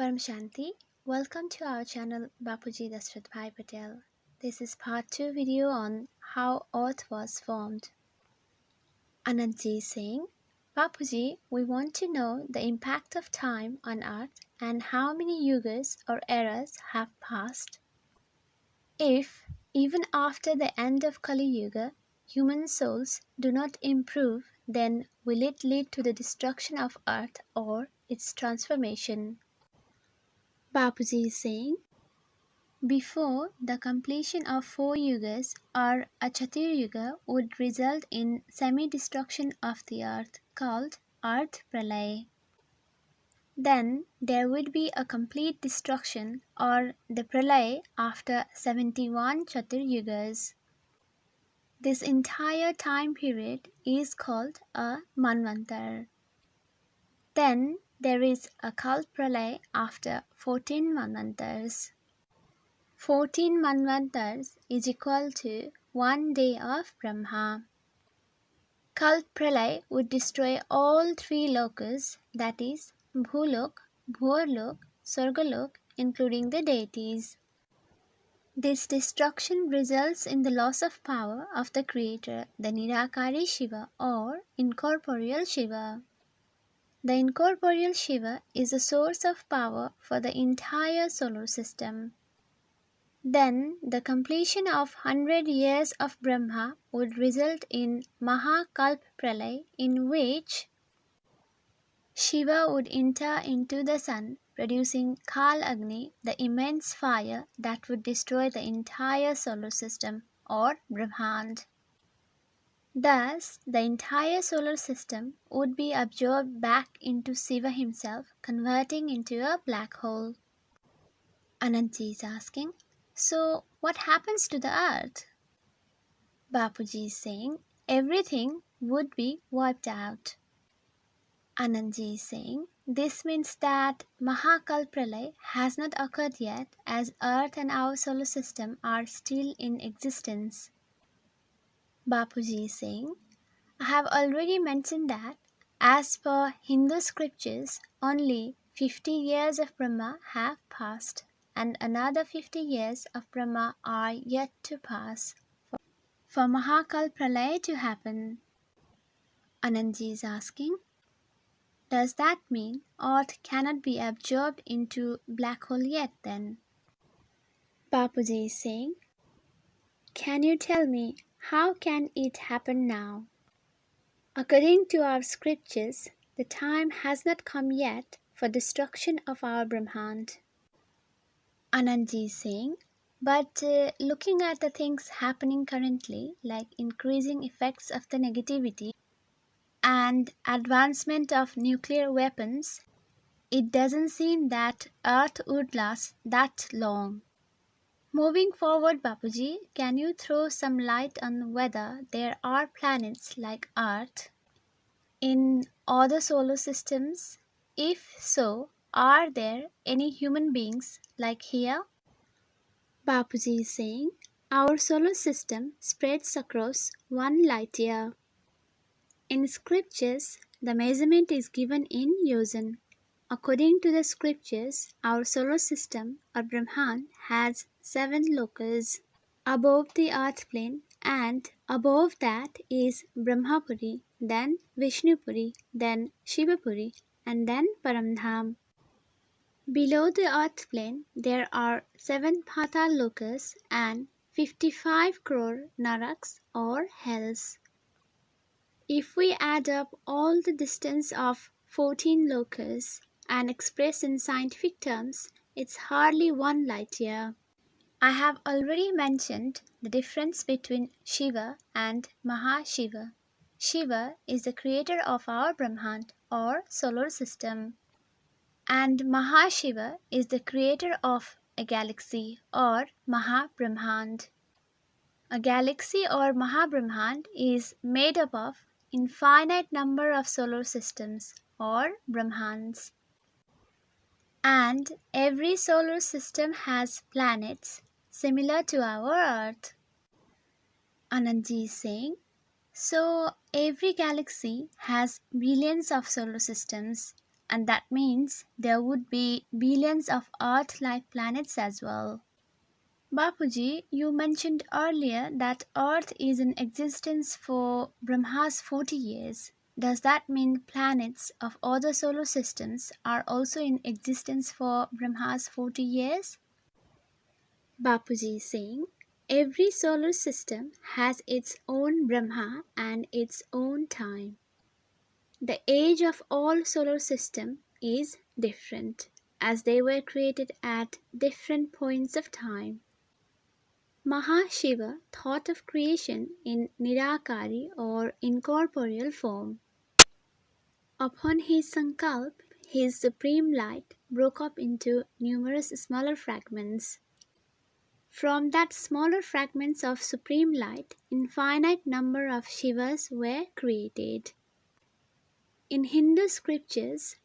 Paramshanti. Welcome to our channel Bapuji Dashrathbhai Patel. This is part 2 video on how Earth was formed. Anantji is saying, Bapuji, we want to know the impact of time on Earth and how many yugas or eras have passed. If, even after the end of Kali Yuga, human souls do not improve, then will it lead to the destruction of Earth or its transformation? Bapuji is saying, before the completion of 4 yugas or a Chatur-yuga would result in semi-destruction of the earth called Earth Pralay. Then there would be a complete destruction or the Pralay after 71 Chatur-yugas. This entire time period is called a Manvantar. Then there is a Kalp Pralay after 14 Manvantars. 14 Manvantars is equal to 1 day of Brahma. Kalp Pralay would destroy all 3 lokas, that is, Bhulok, Bhorlok, Sargalok, including the deities. This destruction results in the loss of power of the creator, the Nirakari Shiva or incorporeal Shiva. The incorporeal Shiva is the source of power for the entire solar system. Then the completion of 100 years of Brahma would result in Mahakalp Pralay, in which Shiva would enter into the sun, producing Kal Agni, the immense fire that would destroy the entire solar system or Brahmand. Thus, the entire solar system would be absorbed back into Shiva himself, converting into a black hole. Anantji is asking, so what happens to the earth? Bapuji is saying, everything would be wiped out. Anantji is saying, this means that Mahakal Pralay has not occurred yet, as earth and our solar system are still in existence. Bapuji is saying, I have already mentioned that as per Hindu scriptures, only 50 years of Brahma have passed and another 50 years of Brahma are yet to pass for Mahakal Pralay to happen. Anantji is asking, does that mean earth cannot be absorbed into black hole yet then? Bapuji is saying, can you tell me how can it happen now? According to our scriptures, the time has not come yet for destruction of our Brahmand. Anantji is saying, but looking at the things happening currently, like increasing effects of the negativity and advancement of nuclear weapons, it doesn't seem that Earth would last that long. Moving forward, Bapuji, can you throw some light on whether there are planets like Earth in other solar systems? If so, are there any human beings like here? Bapuji is saying, our solar system spreads across 1 light year. In scriptures, the measurement is given in yojan. According to the scriptures, our solar system or Brahman has 7 lokas above the earth plane, and above that is Brahmapuri, then Vishnupuri, then Shivapuri, and then Paramdham. Below the earth plane, there are 7 Patal lokas and 55 crore naraks or hells. If we add up all the distance of 14 lokas and express in scientific terms, it's hardly 1 light year. I have already mentioned the difference between Shiva and Mahashiva. Shiva is the creator of our Brahmand or solar system, and Mahashiva is the creator of a galaxy or Mahabrahmand. A galaxy or Mahabrahmand is made up of infinite number of solar systems or Brahmands. And every solar system has planets similar to our Earth. Anantji is saying, so every galaxy has billions of solar systems and that means there would be billions of Earth-like planets as well. Bapuji, you mentioned earlier that Earth is in existence for Brahma's 40 years. Does that mean planets of other solar systems are also in existence for Brahma's 40 years? Bapuji is saying, every solar system has its own Brahma and its own time. The age of all solar system is different, as they were created at different points of time. Mahashiva thought of creation in Nirakari or incorporeal form. Upon his sankalp, his supreme light broke up into numerous smaller fragments. From that smaller fragments of supreme light, infinite number of Shivas were created. In Hindu scriptures,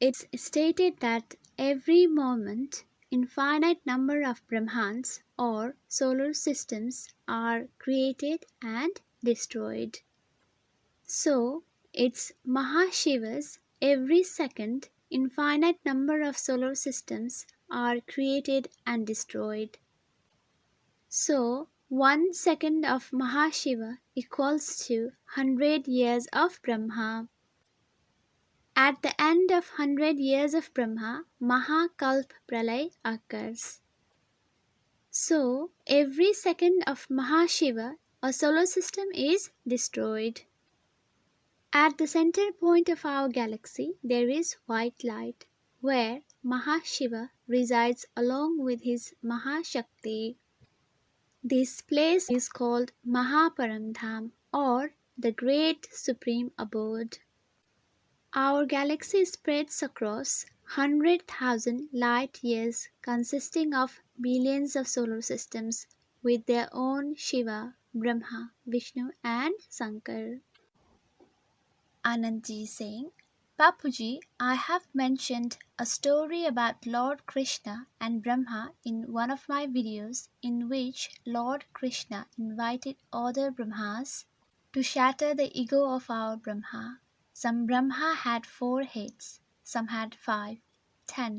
it's stated that every moment infinite number of Brahmans or solar systems are created and destroyed. So, it's Mahashivas every second infinite number of solar systems are created and destroyed. So, 1 second of Mahashiva equals to 100 years of Brahma. At the end of 100 years of Brahma, Mahakalp Pralay occurs. So, every second of Mahashiva, a solar system is destroyed. At the center point of our galaxy, there is white light, where Mahashiva resides along with his Mahashakti. This place is called Mahaparamdham, or the Great Supreme Abode. Our galaxy spreads across 100,000 light years, consisting of billions of solar systems with their own Shiva, Brahma, Vishnu, and Shankar. Anantji saying, Bapuji, I have mentioned a story about Lord Krishna and Brahma in one of my videos, in which Lord Krishna invited other Brahmas to shatter the ego of our Brahma. Some Brahma had 4 heads, some had 5, 10,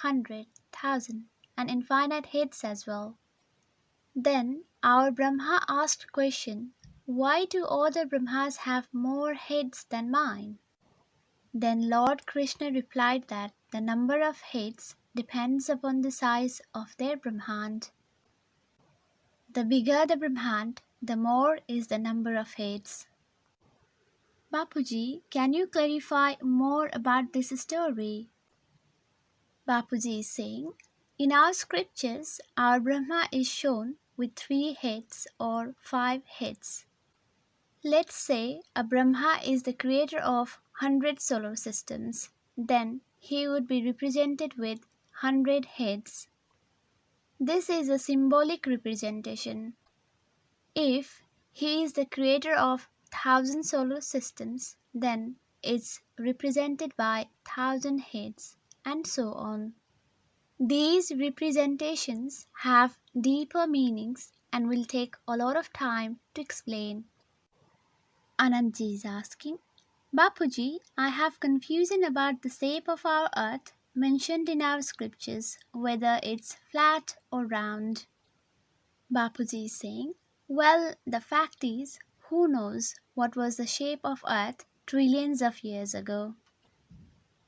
100, 1,000, and infinite heads as well. Then our Brahma asked question, why do other Brahmas have more heads than mine? Then Lord Krishna replied that the number of heads depends upon the size of their Brahmand. The bigger the Brahmand, the more is the number of heads. Bapuji, can you clarify more about this story? Bapuji is saying, in our scriptures, our Brahma is shown with 3 heads or 5 heads. Let's say a Brahma is the creator of 100 solar systems, then he would be represented with 100 heads. This is a symbolic representation. If he is the creator of 1,000 solar systems, then it's represented by 1,000 heads, and so on. These representations have deeper meanings and will take a lot of time to explain. Anantji is asking, Bapuji, I have confusion about the shape of our earth mentioned in our scriptures, whether it's flat or round. Bapuji is saying, well, the fact is, who knows what was the shape of earth trillions of years ago?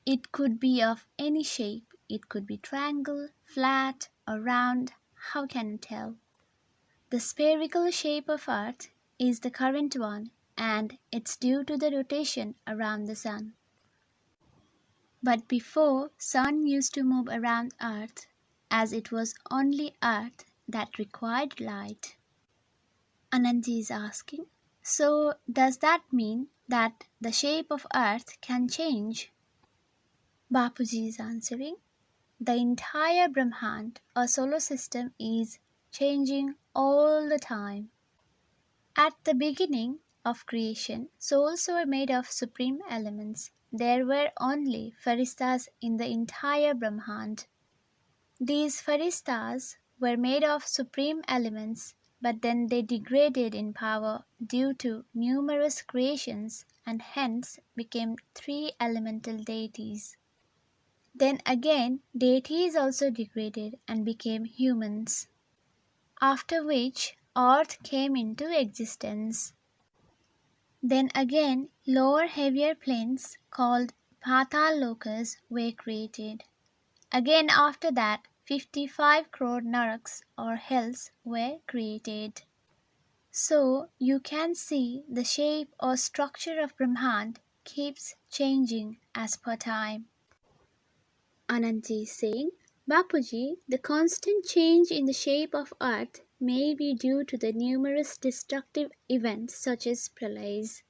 It could be of any shape. It could be triangle, flat, or round. How can you tell? The spherical shape of earth is the current one, and it's due to the rotation around the sun. But before, sun used to move around earth, as it was only earth that required light. Anantji is asking, so does that mean that the shape of earth can change? Bapuji is answering, the entire Brahmand or solar system is changing all the time. At the beginning of creation, souls were made of supreme elements. There were only Faristas in the entire Brahmand. These Faristas were made of supreme elements, but then they degraded in power due to numerous creations and hence became three elemental deities. Then again, deities also degraded and became humans, after which earth came into existence. Then again, lower heavier planes called Patal lokas were created. Again after that, 55 crore naraks or hells were created. So you can see the shape or structure of Brahmand keeps changing as per time. Anantji is saying, Bapuji, the constant change in the shape of earth may be due to the numerous destructive events such as pralayas.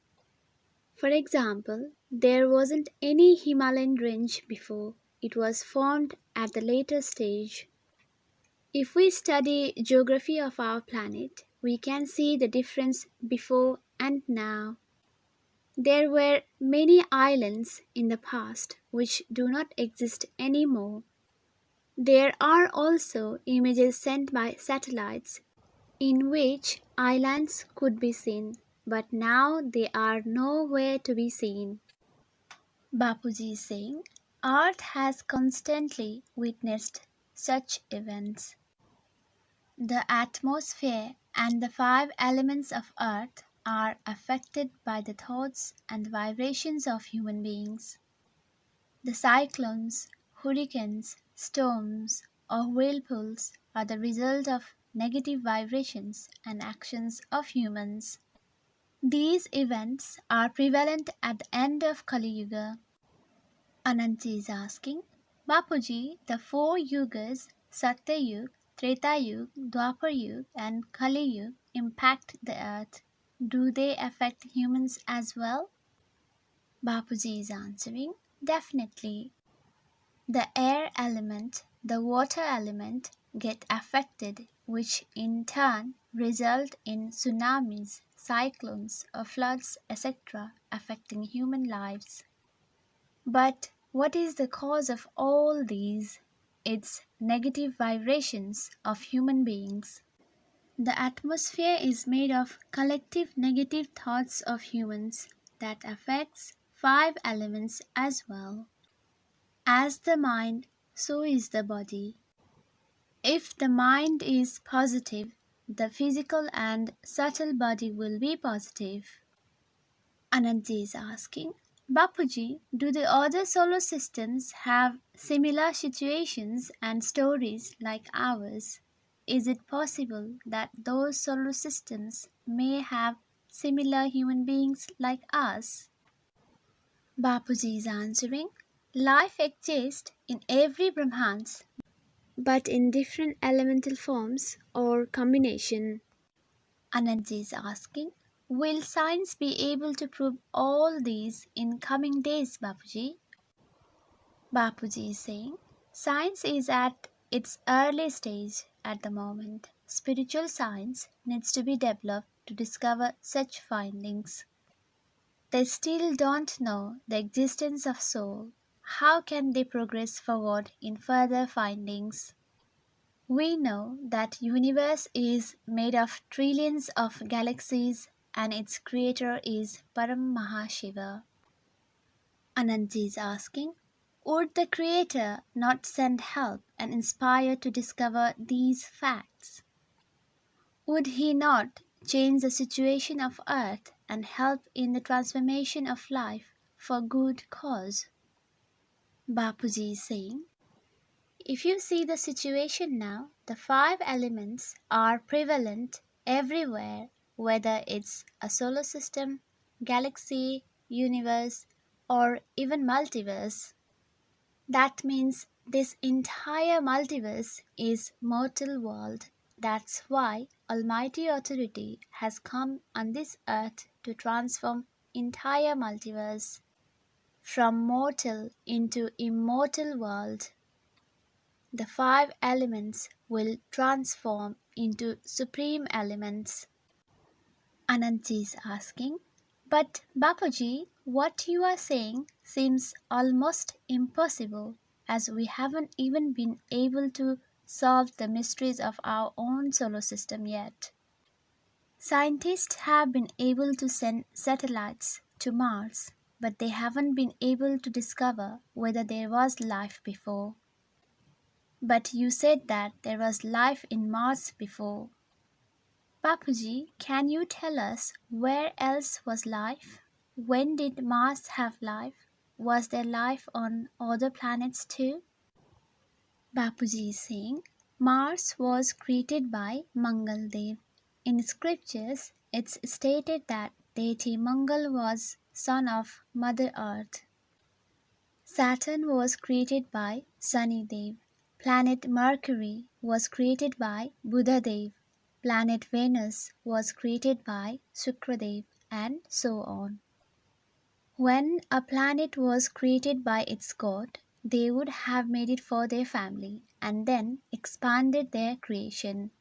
For example, there wasn't any Himalayan range before, it was formed at the later stage. If we study geography of our planet, we can see the difference before and now. There were many islands in the past which do not exist anymore. There are also images sent by satellites in which islands could be seen, but now they are nowhere to be seen. Bapuji is saying, Earth has constantly witnessed such events. The atmosphere and the five elements of Earth are affected by the thoughts and vibrations of human beings. The cyclones, hurricanes, storms, or whirlpools are the result of negative vibrations and actions of humans. These events are prevalent at the end of Kali Yuga. Anantji is asking, Bapuji, the four yugas, Satya Yuga, Treta Yuga, Dwapar Yuga, and Kali Yuga impact the earth. Do they affect humans as well? Bapuji is answering, definitely. The air element, the water element get affected, which in turn result in tsunamis, cyclones, or floods, etc., affecting human lives. But what is the cause of all these? It's negative vibrations of human beings. The atmosphere is made of collective negative thoughts of humans that affects five elements as well. As the mind, so is the body. If the mind is positive, the physical and subtle body will be positive. Anantji is asking, Bapuji, do the other solar systems have similar situations and stories like ours? Is it possible that those solar systems may have similar human beings like us? Bapuji is answering, life exists in every Brahmans, but in different elemental forms or combination. Anantji is asking, will science be able to prove all these in coming days, Bapuji? Bapuji is saying, science is at its early stage at the moment. Spiritual science needs to be developed to discover such findings. They still don't know the existence of soul. How can they progress forward in further findings? We know that universe is made of trillions of galaxies and its creator is Mahashiva. Anantji is asking, would the creator not send help and inspire to discover these facts? Would he not change the situation of earth and help in the transformation of life for good cause? Bapuji is saying, if you see the situation now, the five elements are prevalent everywhere, whether it's a solar system, galaxy, universe, or even multiverse. That means this entire multiverse is mortal world. That's why Almighty Authority has come on this earth to transform entire multiverse from mortal into immortal world. The five elements will transform into supreme elements. Anantji is asking, but Bapuji, what you are saying seems almost impossible as we haven't even been able to solve the mysteries of our own solar system yet. Scientists have been able to send satellites to Mars, but they haven't been able to discover whether there was life before. But you said that there was life in Mars before. Bapuji, can you tell us where else was life? When did Mars have life? Was there life on other planets too? Bapuji is saying Mars was created by Mangal Dev. In scriptures, it's stated that deity Mangal was son of Mother Earth. Saturn was created by Sunny Dev. Planet Mercury was created by Buddha Dev. Planet Venus was created by Sukradev, and so on. When a planet was created by its god, they would have made it for their family and then expanded their creation.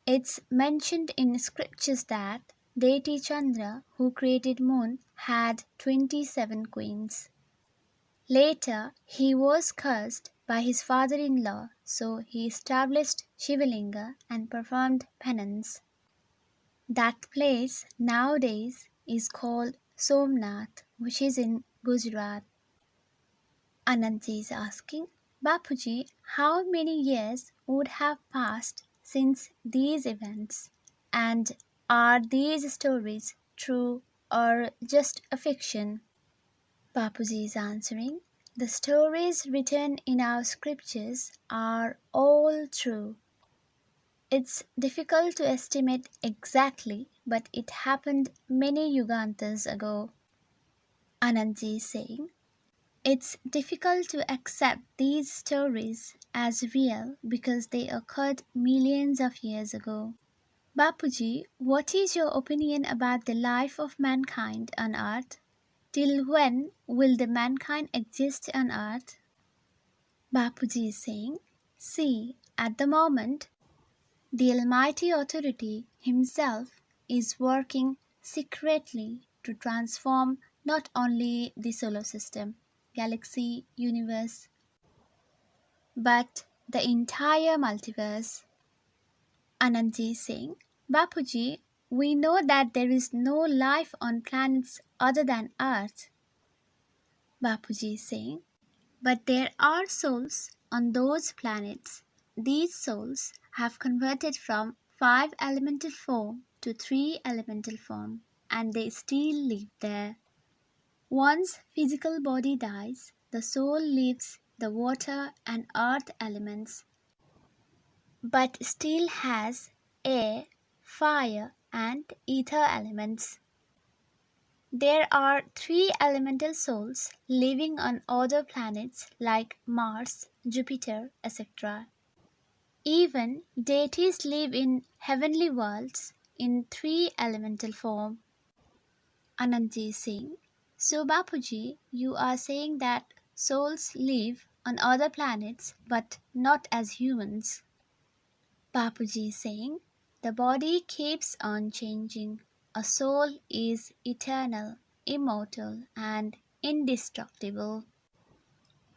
It's mentioned in scriptures that deity Chandra, who created moon, had 27 queens. Later, he was cursed by his father-in-law, so he established Shivalinga and performed penance. That place nowadays is called Somnath, which is in Gujarat. Anantji is asking, Bapuji, how many years would have passed since these events? And are these stories true or just a fiction? Bapuji is answering, the stories written in our scriptures are all true. It's difficult to estimate exactly, but it happened many yugantas ago. Anantji is saying, it's difficult to accept these stories as real because they occurred millions of years ago. Bapuji, what is your opinion about the life of mankind on earth? Till when will the mankind exist on earth? Bapuji is saying, see, at the moment, the Almighty Authority Himself is working secretly to transform not only the solar system, galaxy, universe, but the entire multiverse. Anantji is saying, Bapuji, we know that there is no life on planets other than Earth. Bapuji is saying, but there are souls on those planets. These souls have converted from 5 elemental form to 3 elemental form, and they still live there. Once physical body dies, the soul leaves the water and earth elements, but still has air, fire, and ether elements. There are 3 elemental souls living on other planets like Mars, Jupiter, etc. Even deities live in heavenly worlds in 3 elemental form. Anantji is saying, so Bapuji, you are saying that souls live on other planets but not as humans. Bapuji is saying, the body keeps on changing. A soul is eternal, immortal, and indestructible.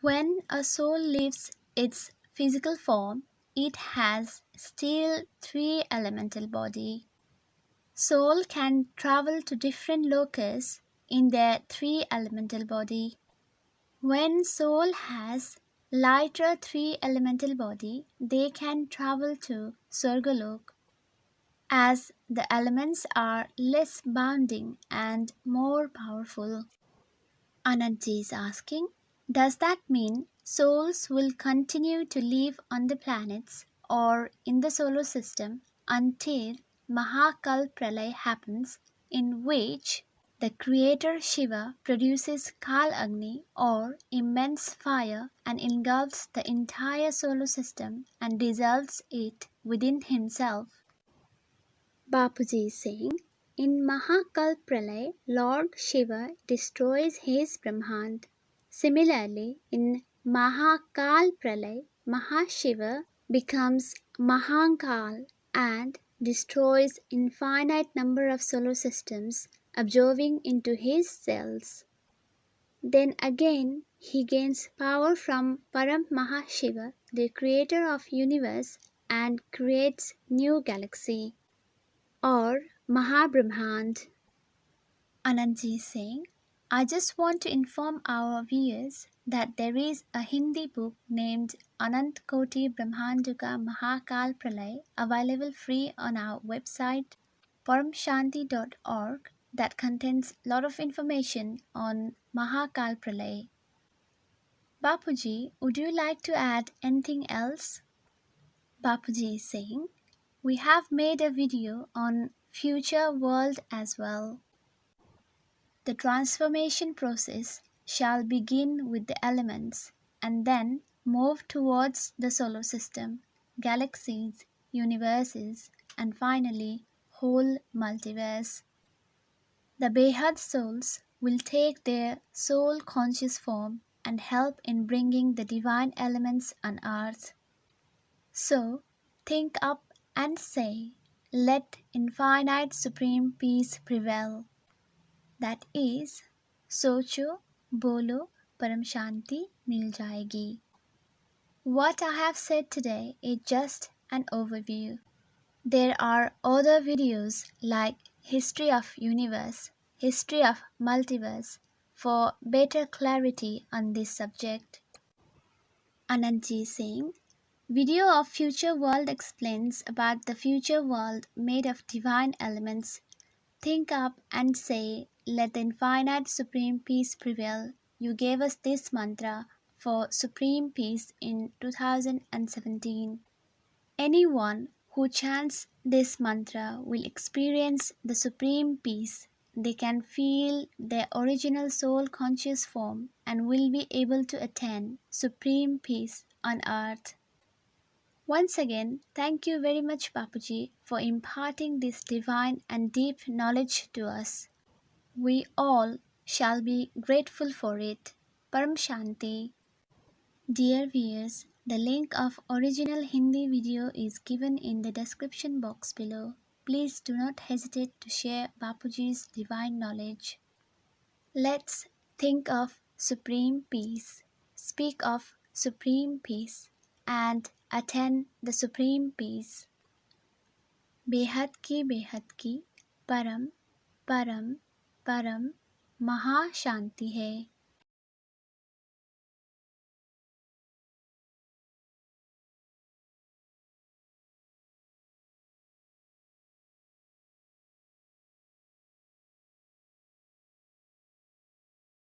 When a soul leaves its physical form, it has still 3 elemental body. Soul can travel to different locus in their 3 elemental body. When soul has lighter 3 elemental body, they can travel to Swargalok, as the elements are less bounding and more powerful. Anantji is asking, does that mean souls will continue to live on the planets or in the solar system until Mahakal Pralay happens, in which the creator Shiva produces Kal Agni or immense fire and engulfs the entire solar system and dissolves it within himself? Bapuji is saying, in Mahakal Pralay, Lord Shiva destroys his Brahmand. Similarly, in Mahakal Pralay, Mahashiva becomes Mahankal and destroys infinite number of solar systems, absorbing into his cells. Then again, he gains power from Param Mahashiva, the creator of universe, and creates new galaxy or Mahabrahmand. Anantji saying, I just want to inform our viewers that there is a Hindi book named Anant Koti Brahmanduka Mahakal Pralay available free on our website paramshanti.org that contains a lot of information on Mahakal Pralay. Bapuji, would you like to add anything else? Bapuji is saying, we have made a video on future world as well. The transformation process shall begin with the elements and then move towards the solar system, galaxies, universes, and finally whole multiverse. The Behad souls will take their soul conscious form and help in bringing the divine elements on earth. So, think up and say, let infinite supreme peace prevail. That is, सोचो बोलो परम शांति मिल जाएगी. What I have said today is just an overview. There are other videos like History of Universe, History of Multiverse for better clarity on this subject. Anantji saying, Video of Future World explains about the future world made of divine elements. Think up and say, let the infinite supreme peace prevail. You gave us this mantra for supreme peace in 2017. Anyone who chants this mantra will experience the supreme peace. They can feel their original soul conscious form and will be able to attain supreme peace on earth. Once again, thank you very much, Bapuji, for imparting this divine and deep knowledge to us. We all shall be grateful for it. Paramshanti. Dear viewers, the link of original Hindi video is given in the description box below. Please do not hesitate to share Bapuji's divine knowledge. Let's think of supreme peace, speak of supreme peace, and attain the supreme peace. बेहद की परम परम परम महाशांति है.